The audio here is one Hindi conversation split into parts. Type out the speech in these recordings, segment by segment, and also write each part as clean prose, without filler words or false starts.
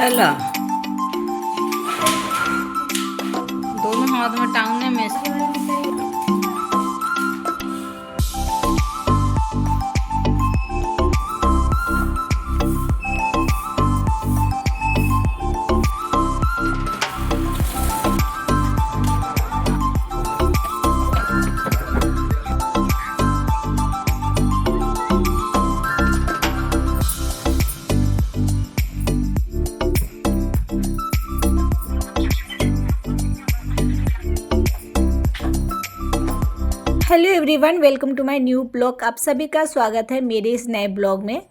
ला दोनों हाथ में टांगने में hello everyone, welcome to my new blog. आप सभी का स्वागत है मेरे इस नए ब्लॉग में।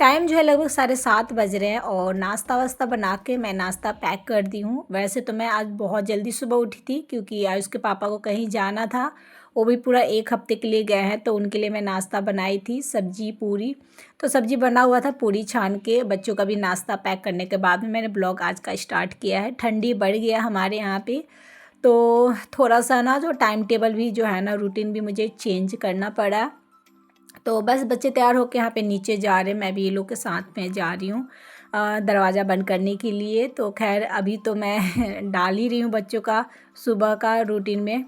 टाइम जो है लगभग 7:30 बज रहे हैं और नाश्ता वास्ता बना के मैं नाश्ता पैक कर दी हूँ। वैसे तो मैं आज बहुत जल्दी सुबह उठी थी क्योंकि आज उसके पापा को कहीं जाना था, वो भी पूरा 1 हफ्ते के लिए गए हैं, तो उनके लिए मैं नाश्ता बनाई थी, सब्जी पूरी। तो सब्जी बना हुआ था, पूरी छान के बच्चों का भी नाश्ता पैक करने के बाद में मैंने ब्लॉग आज का स्टार्ट किया है। ठंडी बढ़ गया हमारे यहाँ पर, तो थोड़ा सा ना जो टाइम टेबल भी जो है ना, रूटीन भी मुझे चेंज करना पड़ा। तो बस बच्चे तैयार होकर यहाँ पे नीचे जा रहे हैं, मैं भी ये लोग के साथ में जा रही हूँ दरवाज़ा बंद करने के लिए। तो खैर अभी तो मैं डाल ही रही हूँ बच्चों का सुबह का रूटीन में।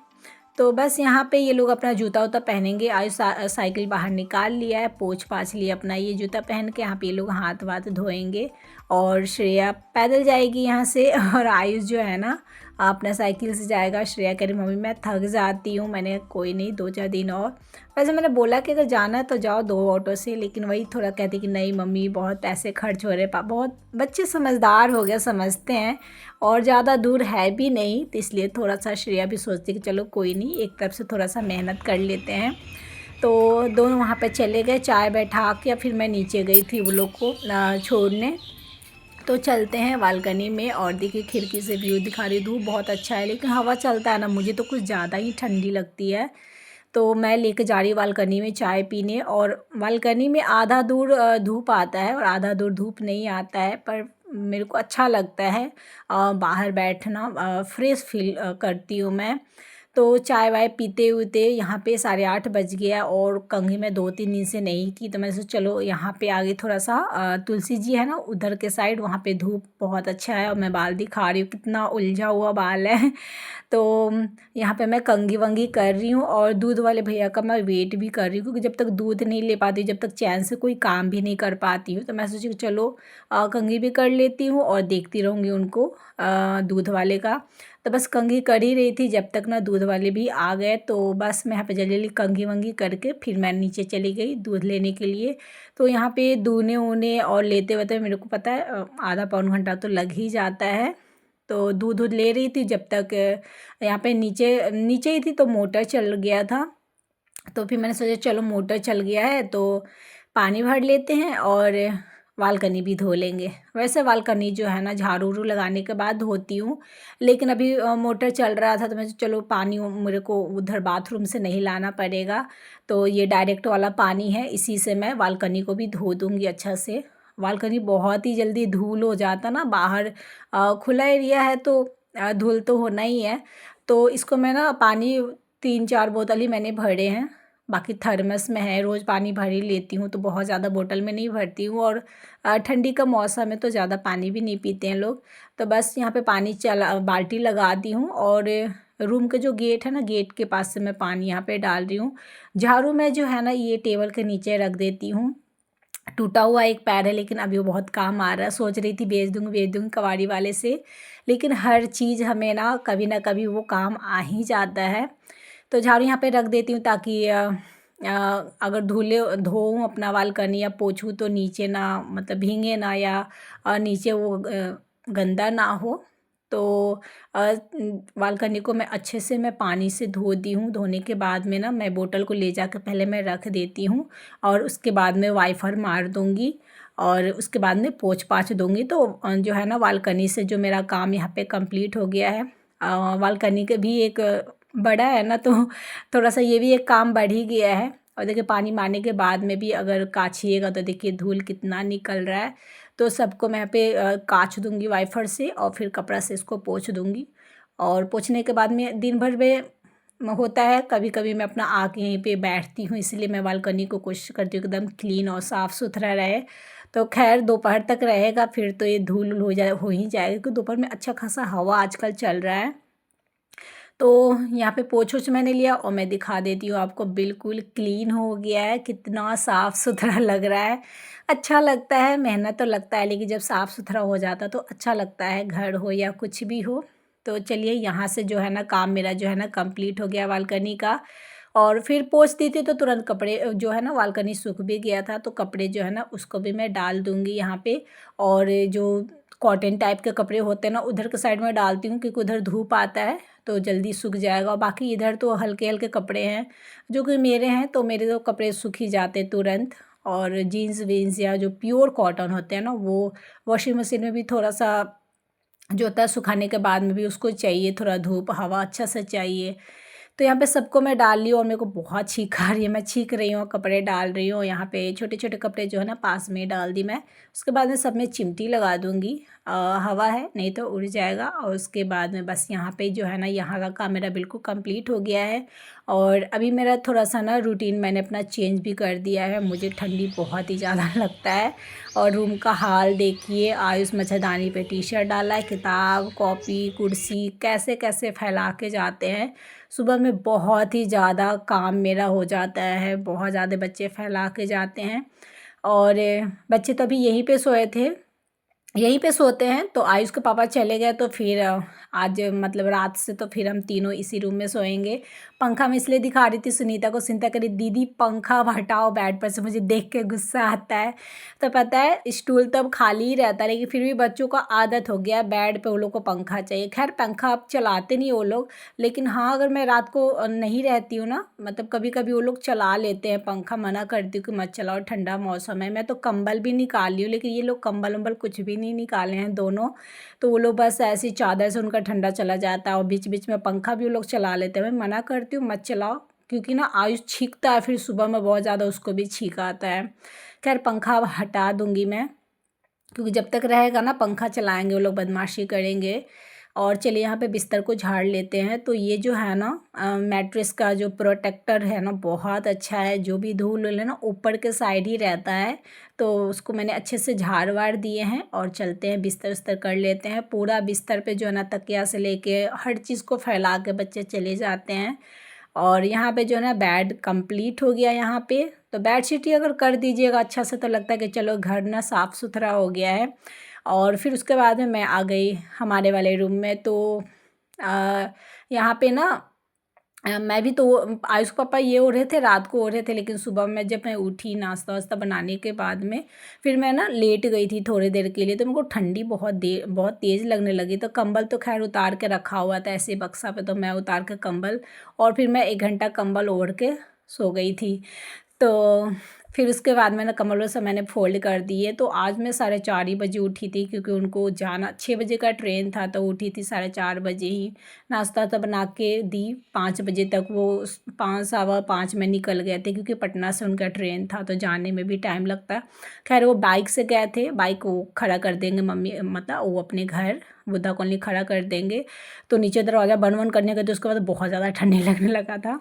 तो बस यहाँ पे ये लोग अपना जूता वूता पहनेंगे। आयुष साइकिल बाहर निकाल लिया है, पोंछ पाछ लिया अपना, ये जूता पहन के यहाँ पे ये लोग हाथ वाथ धोएंगे और श्रेया पैदल जाएगी यहाँ से और आयुष जो है ना अपना साइकिल से जाएगा। श्रेया कह रही मम्मी मैं थक जाती हूँ। मैंने कोई नहीं, 2-4 दिन और। वैसे मैंने बोला कि अगर जाना है तो जाओ 2 ऑटो से, लेकिन वही थोड़ा कहती कि नहीं मम्मी बहुत पैसे खर्च हो रहे। बहुत बच्चे समझदार हो गए, समझते हैं और ज़्यादा दूर है भी नहीं, तो इसलिए थोड़ा सा श्रेया भी सोचती कि चलो कोई नहीं, एक तरफ से थोड़ा सा मेहनत कर लेते हैं। तो दोनों वहाँ पे चले गए, चाय बैठा के फिर मैं नीचे गई थी वो लोग को छोड़ने। तो चलते हैं बालकनी में और देखिए खिड़की से व्यू दिखा रही। धूप बहुत अच्छा है लेकिन हवा चलता है ना, मुझे तो कुछ ज़्यादा ही ठंडी लगती है। तो मैं लेके जा रही हूँ बालकनी में चाय पीने, और बालकनी में आधा दूर धूप आता है और आधा दूर धूप नहीं आता है, पर मेरे को अच्छा लगता है बाहर बैठना, फ्रेश फील करती हूँ मैं। तो चाय वाय पीते हुए यहाँ पे 8:30 बज गया और कंघी में 2-3 दिन से नहीं की, तो मैं सोचा चलो यहाँ पे आगे थोड़ा सा तुलसी जी है ना उधर के साइड, वहाँ पे धूप बहुत अच्छा है और मैं बाल दिखा रही हूँ, कितना उलझा हुआ बाल है। तो यहाँ पे मैं कंघी वंगी कर रही हूँ और दूध वाले भैया का मैं वेट भी कर रही हूँ, क्योंकि जब तक दूध नहीं ले पाती, जब तक चैन से कोई काम भी नहीं कर पाती हूँ, तो मैं सोची कि चलो कंघी भी कर लेती हूँ और देखती रहूँगी उनको दूध वाले का। तो बस कंघी कर ही रही थी जब तक ना दूध वाले भी आ गए। तो बस मैं यहाँ पे जल्दी जल्दी कंघी वंगी करके फिर मैं नीचे चली गई दूध लेने के लिए। तो यहाँ पे दूने ऊने और लेते हुए मेरे को पता है आधा पौन घंटा तो लग ही जाता है। तो दूध ले रही थी जब तक यहाँ पे नीचे नीचे ही थी तो मोटर चल गया था। तो फिर मैंने सोचा चलो मोटर चल गया है तो पानी भर लेते हैं और बालकनी भी धो लेंगे। वैसे बालकनी जो है ना झाड़ू उड़ू लगाने के बाद धोती हूँ, लेकिन अभी मोटर चल रहा था तो मैं चलो पानी मेरे को उधर बाथरूम से नहीं लाना पड़ेगा, तो ये डायरेक्ट वाला पानी है, इसी से मैं बालकनी को भी धो दूँगी अच्छा से। बालकनी बहुत ही जल्दी धूल हो जाता ना, बाहर खुला एरिया है तो धूल तो होना ही है। तो इसको मैं ना पानी 3-4 बोतल ही मैंने भरे हैं, बाकी थर्मस में है, रोज़ पानी भर ही लेती हूँ, तो बहुत ज़्यादा बोतल में नहीं भरती हूँ। और ठंडी का मौसम है तो ज़्यादा पानी भी नहीं पीते हैं लोग। तो बस यहाँ पे पानी चला, बाल्टी लगा दी हूँ और रूम के जो गेट है ना, गेट के पास से मैं पानी यहाँ पे डाल रही हूँ। झाड़ू में जो है ना ये टेबल के नीचे रख देती हूँ। टूटा हुआ एक पैर है लेकिन अभी वो बहुत काम आ रहा है, सोच रही थी बेच दूँगी कबाड़ी वाले से, लेकिन हर चीज़ हमें ना कभी वो काम आ ही जाता है। तो झाड़ू यहाँ पे रख देती हूँ ताकि अगर धोऊँ अपना बालकनी या पोंछूँ तो नीचे ना मतलब भीगे ना, या नीचे वो गंदा ना हो। तो बालकनी को मैं अच्छे से मैं पानी से धो दी हूँ। धोने के बाद में ना मैं बोतल को ले जाकर पहले मैं रख देती हूँ और उसके बाद में वाइपर मार दूँगी और उसके बाद में पोंछ पाछ दूँगी। तो जो है ना बालकनी से जो मेरा काम यहाँ पे कंप्लीट हो गया है। बालकनी के भी एक बड़ा है ना, तो थोड़ा सा ये भी एक काम बढ़ ही गया है। और देखिए पानी मारने के बाद में भी अगर काछिएगा तो देखिए धूल कितना निकल रहा है। तो सबको मैं यहाँ पे काछ दूँगी वाइपर से और फिर कपड़ा से इसको पोंछ दूँगी। और पोंछने के बाद में दिन भर में होता है कभी कभी मैं अपना आके यहीं पे बैठती हूँ, इसलिए मैं बालकनी को कोशिश करती हूँ एकदम क्लीन और साफ़ सुथरा रहे। तो खैर दोपहर तक रहेगा, फिर तो ये धूल हो ही जाएगा, क्योंकि दोपहर में अच्छा खासा हवा आजकल चल रहा है। तो यहाँ पे पोंछ ओछ मैंने लिया और मैं दिखा देती हूँ आपको, बिल्कुल क्लीन हो गया है, कितना साफ़ सुथरा लग रहा है। अच्छा लगता है, मेहनत तो लगता है, लेकिन जब साफ़ सुथरा हो जाता तो अच्छा लगता है, घर हो या कुछ भी हो। तो चलिए यहाँ से जो है ना काम मेरा जो है ना कंप्लीट हो गया बालकनी का। और फिर पोंछ दी थी तो तुरंत कपड़े जो है ना, बालकनी सूख भी गया था, तो कपड़े जो है ना उसको भी मैं डाल दूँगी यहाँ पे। और जो कॉटन टाइप के कपड़े होते हैं ना, उधर के साइड में डालती हूँ, क्योंकि उधर धूप आता है तो जल्दी सूख जाएगा। और बाकी इधर तो हल्के हल्के कपड़े हैं जो कि मेरे हैं, तो मेरे तो कपड़े सूख ही जाते तुरंत। और जीन्स वीन्स या जो प्योर कॉटन होते हैं ना, वो वॉशिंग मशीन में भी थोड़ा सा जो होता है सुखाने के बाद में भी उसको चाहिए थोड़ा धूप हवा अच्छा से चाहिए। तो यहाँ पे सबको मैं डाल ली हूँ और मेरे को बहुत छींक आ रही है, मैं छींक रही हूँ, कपड़े डाल रही हूँ। यहाँ पे छोटे छोटे कपड़े जो है ना पास में डाल दी मैं। उसके बाद में सब में चिमटी लगा दूँगी, हवा है नहीं तो उड़ जाएगा। और उसके बाद में बस यहाँ पे जो है ना, यहाँ का काम मेरा बिल्कुल कंप्लीट हो गया है। और अभी मेरा थोड़ा सा ना रूटीन मैंने अपना चेंज भी कर दिया है, मुझे ठंडी बहुत ही ज़्यादा लगता है। और रूम का हाल देखिए, आयुष मच्छरदानी पे टी शर्ट डाला है, किताब कॉपी कुर्सी कैसे कैसे फैला के जाते हैं। सुबह में बहुत ही ज़्यादा काम मेरा हो जाता है, बहुत ज़्यादा बच्चे फैला के जाते हैं। और बच्चे तो अभी यहीं पे सोए थे, यहीं पे सोते हैं। तो आयुष के पापा चले गए, तो फिर आज मतलब रात से तो फिर हम तीनों इसी रूम में सोएंगे। पंखा मैं इसलिए दिखा रही थी सुनीता को, सुनीता कह रही दीदी पंखा अब हटाओ बेड पर से, मुझे देख के गुस्सा आता है। तो पता है स्टूल तो अब खाली ही रहता है, लेकिन फिर भी बच्चों का आदत हो गया बेड पे वो लोग को पंखा चाहिए। खैर पंखा अब चलाते नहीं वो लोग, लेकिन हाँ अगर मैं रात को नहीं रहती हूँ ना, मतलब कभी कभी वो लोग चला लेते हैं पंखा, मना करती हूँ कि मत चलाओ ठंडा मौसम है। मैं तो कंबल भी निकाल ली हूँ, लेकिन ये लोग कंबल वंबल कुछ भी नहीं निकाले हैं दोनों। तो वो लोग बस ऐसी चादर से उनका ठंडा चला जाता है, और बीच बीच में पंखा भी वो लोग चला लेते हैं। मैं मना करती हूँ मत चलाओ, क्योंकि ना आयुष छींकता है, फिर सुबह में बहुत ज़्यादा उसको भी छींक आता है। खैर पंखा अब हटा दूँगी मैं, क्योंकि जब तक रहेगा ना पंखा चलाएंगे वो लोग बदमाशी करेंगे। और चलिए यहाँ पे बिस्तर को झाड़ लेते हैं। तो ये जो है ना मैट्रेस का जो प्रोटेक्टर है ना बहुत अच्छा है, जो भी धूल है ना ऊपर के साइड ही रहता है। तो उसको मैंने अच्छे से झाड़ वाड़ दिए हैं, और चलते हैं बिस्तर उस्तर कर लेते हैं। पूरा बिस्तर पे जो है ना तकिया से लेके हर चीज़ को फैला के बच्चे चले जाते हैं। और यहाँ पे जो है ना बेड कंप्लीट हो गया यहाँ पे। तो बेडशीट ही अगर कर दीजिएगा अच्छा से, तो लगता है कि चलो घर ना साफ़ सुथरा हो गया है। और फिर उसके बाद में मैं आ गई हमारे वाले रूम में। तो यहाँ पे ना मैं भी तो आयुष के पापा ये हो रहे थे, रात को हो रहे थे, लेकिन सुबह में जब मैं उठी नाश्ता वास्ता बनाने के बाद में फिर मैं ना लेट गई थी थोड़ी देर के लिए। तो मेरे को ठंडी बहुत तेज़ लगने लगी। तो कंबल तो खैर उतार के रखा हुआ था ऐसे बक्सा पे, तो मैं उतार के कंबल, और फिर मैं 1 घंटा कंबल ओढ़ के सो गई थी। तो फिर उसके बाद मैंने कम्बलों से मैंने फ़ोल्ड कर दिए। तो आज मैं 4:30 ही बजे उठी थी, क्योंकि उनको जाना 6 बजे का ट्रेन था। तो उठी थी 4:30 बजे ही, नाश्ता तो बना के दी। 5 बजे तक वो 5 सवा 5 में निकल गए थे, क्योंकि पटना से उनका ट्रेन था, तो जाने में भी टाइम लगता। खैर वो बाइक से गए थे, बाइक वो खड़ा कर देंगे मम्मी, मतलब वो अपने घर बुद्धा कॉलोनी खड़ा कर देंगे। तो नीचे दरवाज़ा बंद वंद करने का, तो उसके बाद बहुत ज़्यादा ठंडी लगने लगा था।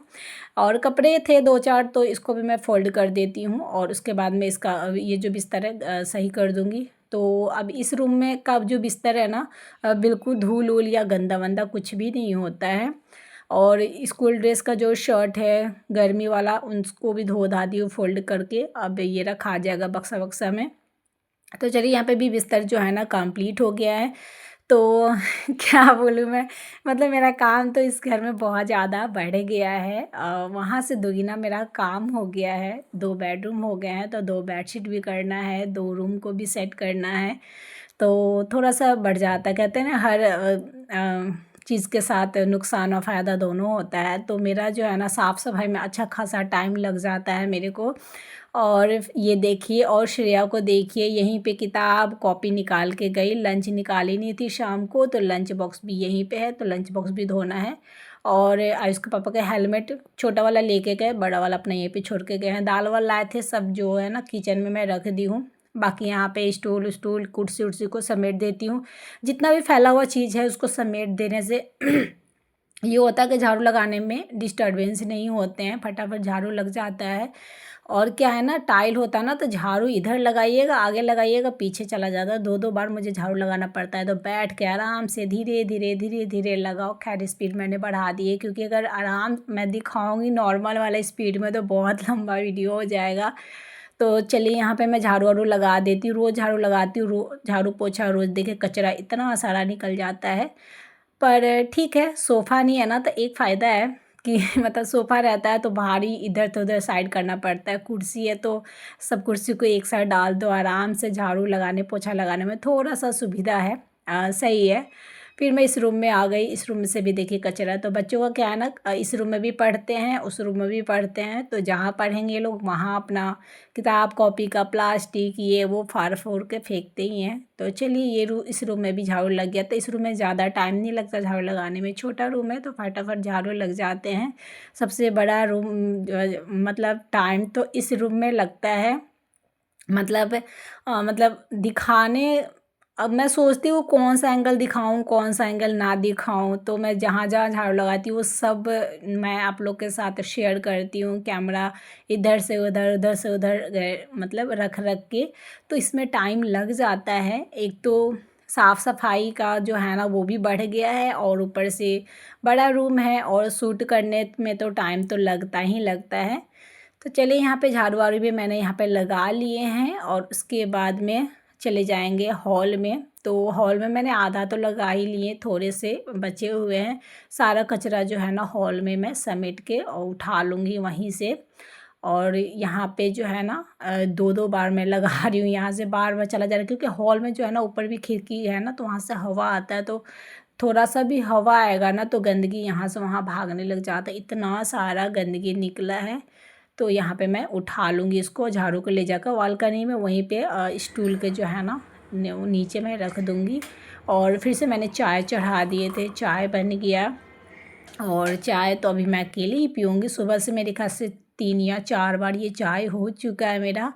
और कपड़े थे 2-4, तो इसको भी मैं फ़ोल्ड कर देती हूँ। और उसके बाद में इसका ये जो बिस्तर है सही कर दूँगी। तो अब इस रूम में का जो बिस्तर है ना बिल्कुल धूल वूल या गंदा वंदा कुछ भी नहीं होता है। और स्कूल ड्रेस का जो शर्ट है गर्मी वाला, उसको भी धो धा दी हूँ फ़ोल्ड करके। अब ये रखा जाएगा बक्सा वक्सा में। तो चलिए यहाँ पे भी बिस्तर जो है ना कंप्लीट हो गया है। तो क्या बोलूँ मैं, मतलब मेरा काम तो इस घर में बहुत ज़्यादा बढ़ गया है। वहाँ से दुगना मेरा काम हो गया है। 2 बेडरूम हो गए हैं, तो 2 बेडशीट भी करना है, 2 रूम को भी सेट करना है। तो थोड़ा सा बढ़ जाता है, कहते हैं ना हर चीज़ के साथ नुकसान और फ़ायदा दोनों होता है। तो मेरा जो है ना साफ़ सफाई में अच्छा खासा टाइम लग जाता है मेरे को। और ये देखिए, और श्रेया को देखिए यहीं पे किताब कॉपी निकाल के गई, लंच निकाली नहीं थी शाम को, तो लंच बॉक्स भी यहीं पे है, तो लंच बॉक्स भी धोना है। और आयुष के पापा का हेलमेट छोटा वाला लेके गए, बड़ा वाला अपना यहीं पे छोड़ के गए हैं। दाल वाल लाए थे, सब जो है ना किचन में मैं रख दी हूँ। बाकी यहाँ पे स्टूल कुर्सी उर्सी को समेट देती हूँ। जितना भी फैला हुआ चीज़ है उसको समेट देने से ये होता है कि झाड़ू लगाने में डिस्टर्बेंस नहीं होते हैं, फटाफट झाड़ू लग जाता है। और क्या है ना, टाइल होता है ना, तो झाड़ू इधर लगाइएगा, आगे लगाइएगा, पीछे चला जाता है। 2-2 बार मुझे झाड़ू लगाना पड़ता है। तो बैठ के आराम से धीरे धीरे धीरे धीरे लगाओ। खैर स्पीड मैंने बढ़ा दी है, क्योंकि अगर आराम मैं दिखाऊंगी नॉर्मल वाला स्पीड में तो बहुत लंबा वीडियो हो जाएगा। तो चलिए यहाँ पे मैं झाड़ू वाड़ू लगा देती हूँ। रोज़ झाड़ू लगाती हूँ, झाड़ू पोछा रोज़। देखिए कचरा इतना सारा निकल जाता है। पर ठीक है, सोफ़ा नहीं है ना, तो एक फ़ायदा है कि मतलब सोफ़ा रहता है तो बाहर ही इधर तो उधर साइड करना पड़ता है। कुर्सी है तो सब कुर्सी को एक साइड डाल दो, आराम से झाड़ू लगाने पोछा लगाने में थोड़ा सा सुविधा है। सही है। फिर मैं इस रूम में आ गई। इस रूम से भी देखिए कचरा। तो बच्चों का क्या है ना, इस रूम में भी पढ़ते हैं, उस रूम में भी पढ़ते हैं, तो जहाँ पढ़ेंगे ये लोग वहाँ अपना किताब कॉपी का प्लास्टिक ये वो फाड़ फोड़ के फेंकते ही हैं। तो चलिए इस रूम में भी झाड़ू लग गया। तो इस रूम में ज़्यादा टाइम नहीं लगता झाड़ू लगाने में, छोटा रूम है तो फटाफट झाड़ू लग जाते हैं। सबसे बड़ा रूम मतलब टाइम तो इस रूम में लगता है। मतलब दिखाने, अब मैं सोचती हूँ कौन सा एंगल दिखाऊं कौन सा एंगल ना दिखाऊं, तो मैं जहाँ जहाँ झाड़ू लगाती हूँ वो सब मैं आप लोग के साथ शेयर करती हूँ। कैमरा इधर से उधर उधर से उधर मतलब रख रख के, तो इसमें टाइम लग जाता है। एक तो साफ़ सफाई का जो है ना वो भी बढ़ गया है, और ऊपर से बड़ा रूम है और शूट करने में तो टाइम तो लगता ही लगता है। तो चलिए यहाँ पे झाड़ू वाड़ू भी मैंने यहाँ पे लगा लिए हैं, और उसके बाद में चले जाएंगे हॉल में। तो हॉल में मैंने आधा तो लगा ही लिए, थोड़े से बचे हुए हैं। सारा कचरा जो है ना हॉल में मैं समेट के और उठा लूँगी वहीं से। और यहाँ पे जो है ना 2-2 बार मैं लगा रही हूँ, यहाँ से बार बार चला जा रहा है, क्योंकि हॉल में जो है ना ऊपर भी खिड़की है ना, तो वहाँ से हवा आता है। तो थोड़ा सा भी हवा आएगा ना तो गंदगी यहाँ से वहाँ भागने लग जाता है। इतना सारा गंदगी निकला है। तो यहाँ पे मैं उठा लूँगी इसको, झाड़ू को ले जाकर बालकनी में, वहीं पे स्टूल के जो है ना नीचे मैं रख दूँगी। और फिर से मैंने चाय चढ़ा दिए थे, चाय बन गया। और चाय तो अभी मैं अकेले ही पीऊँगी। सुबह से मेरे ख्याल से 3 या 4 बार ये चाय हो चुका है मेरा।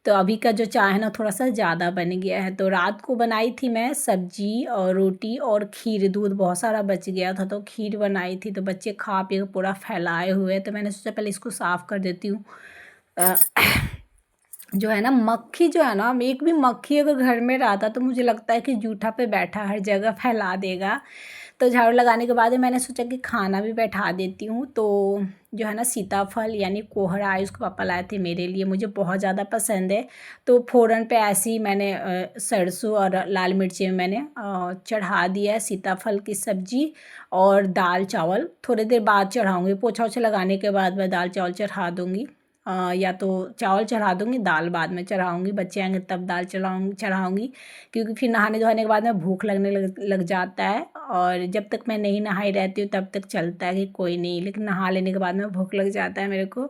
तो अभी का जो चाय है ना थोड़ा सा ज़्यादा बन गया है। तो रात को बनाई थी मैं सब्जी और रोटी और खीर। दूध बहुत सारा बच गया था तो खीर बनाई थी, तो बच्चे खा पी के पूरा फैलाए हुए। तो मैंने सोचा पहले इसको साफ़ कर देती हूँ। जो है ना मक्खी जो है ना, एक भी मक्खी अगर घर में रहता तो मुझे लगता है कि जूठा पे बैठा हर जगह फैला देगा। तो झाड़ू लगाने के बाद मैंने सोचा कि खाना भी बैठा देती हूँ। तो जो है ना सीताफल यानी कोहरा है, उसको पापा लाए थे मेरे लिए, मुझे बहुत ज़्यादा पसंद है। तो फ़ौरन पे ऐसे ही मैंने सरसों और लाल मिर्ची में मैंने चढ़ा दिया है सीताफल की सब्ज़ी। और दाल चावल थोड़ी देर बाद चढ़ाऊँगी, पोछा ओछा लगाने के बाद मैं दाल चावल चढ़ा दूँगी। या तो चावल चढ़ा दूँगी, दाल बाद में चढ़ाऊँगी, बच्चे आएंगे तब दाल चढ़ाऊँगी। क्योंकि फिर नहाने धोने के बाद में भूख लगने लग जाता है। और जब तक मैं नहीं नहाई रहती हूँ तब तक चलता है कि कोई नहीं, लेकिन नहा लेने के बाद में भूख लग जाता है मेरे को।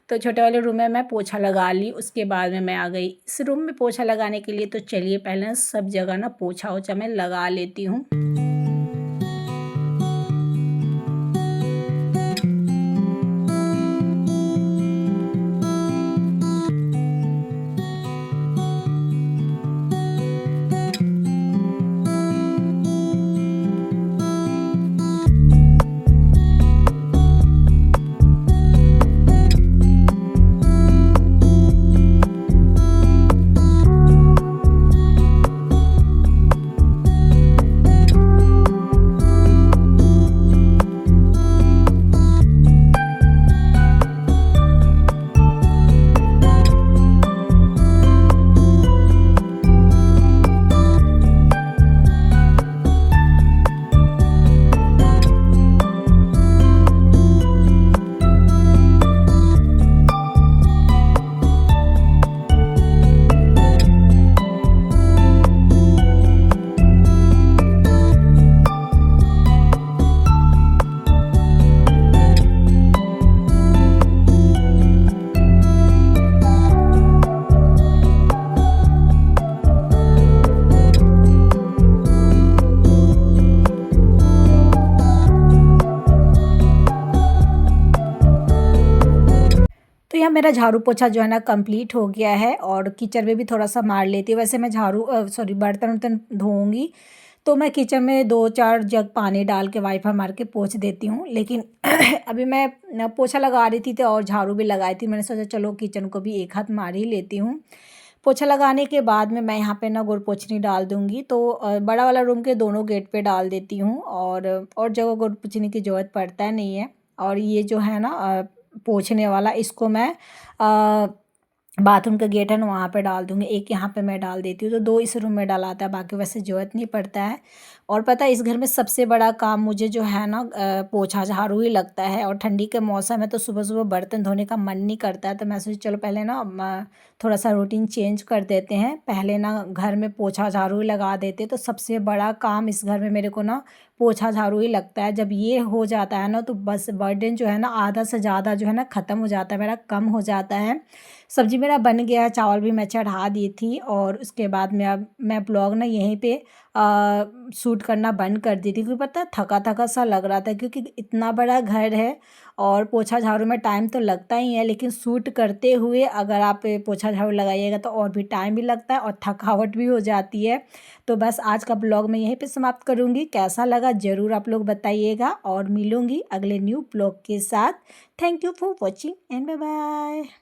तो छोटे वाले रूम में मैं पोछा लगा ली, उसके बाद में मैं आ गई इस रूम में पोछा लगाने के लिए। तो चलिए पहले सब जगह ना पोछा ओछा मैं लगा लेती हूँ। तो यह मेरा झाड़ू पोछा जो है ना कंप्लीट हो गया है। और किचन में भी थोड़ा सा मार लेती हूँ। वैसे मैं बर्तन वर्तन धोऊंगी तो मैं किचन में 2-4 जग पानी डाल के वाइपर मार के पोंछ देती हूँ। लेकिन अभी मैं पोछा लगा रही थी तो और झाड़ू भी लगाई थी। मैंने सोचा चलो किचन को भी एक हाथ मार ही लेती हूँ। पोछा लगाने के बाद में मैं यहाँ पे ना गुड़ पोछनी डाल दूँगी। तो बड़ा वाला रूम के दोनों गेट पे डाल देती हूँ और जगह गुड़ पोछने की ज़रूरत पड़ता नहीं है। और ये जो है ना पोछने वाला, इसको मैं बाथरूम का गेट है ना वहाँ पे डाल दूँगी। एक यहाँ पे मैं डाल देती हूँ, तो 2 इस रूम में डलाता है, बाकी वैसे ज़रूरत नहीं पड़ता है। और पता है इस घर में सबसे बड़ा काम मुझे जो है ना पोछा झाड़ू ही लगता है। और ठंडी के मौसम है तो सुबह-सुबह बर्तन धोने का मन नहीं करता है, तो मैं सोची चलो पहले ना थोड़ा सा रूटीन चेंज कर देते हैं। पहले ना घर में पोछा झाड़ू ही लगा देते, तो सबसे बड़ा काम इस घर में मेरे को ना पोछा झाड़ू ही लगता है। जब ये हो जाता है ना तो बस बर्डन जो है ना आधा से ज़्यादा जो है ना ख़त्म हो जाता है, मेरा कम हो जाता है। सब्जी मेरा बन गया है, चावल भी मैं चढ़ा दी थी। और उसके बाद में अब मैं ब्लॉग ना यहीं पे शूट करना बंद कर दी थी, क्योंकि पता है थका-थका सा लग रहा था, क्योंकि इतना बड़ा घर है और पोछा झाड़ू में टाइम तो लगता ही है, लेकिन शूट करते हुए अगर आप पोछा झाड़ू लगाइएगा तो और भी टाइम भी लगता है और थकावट भी हो जाती है। तो बस आज का ब्लॉग मैं यहीं पे समाप्त करूँगी। कैसा लगा ज़रूर आप लोग बताइएगा और मिलूँगी अगले न्यू ब्लॉग के साथ। Thank you for watching and bye bye.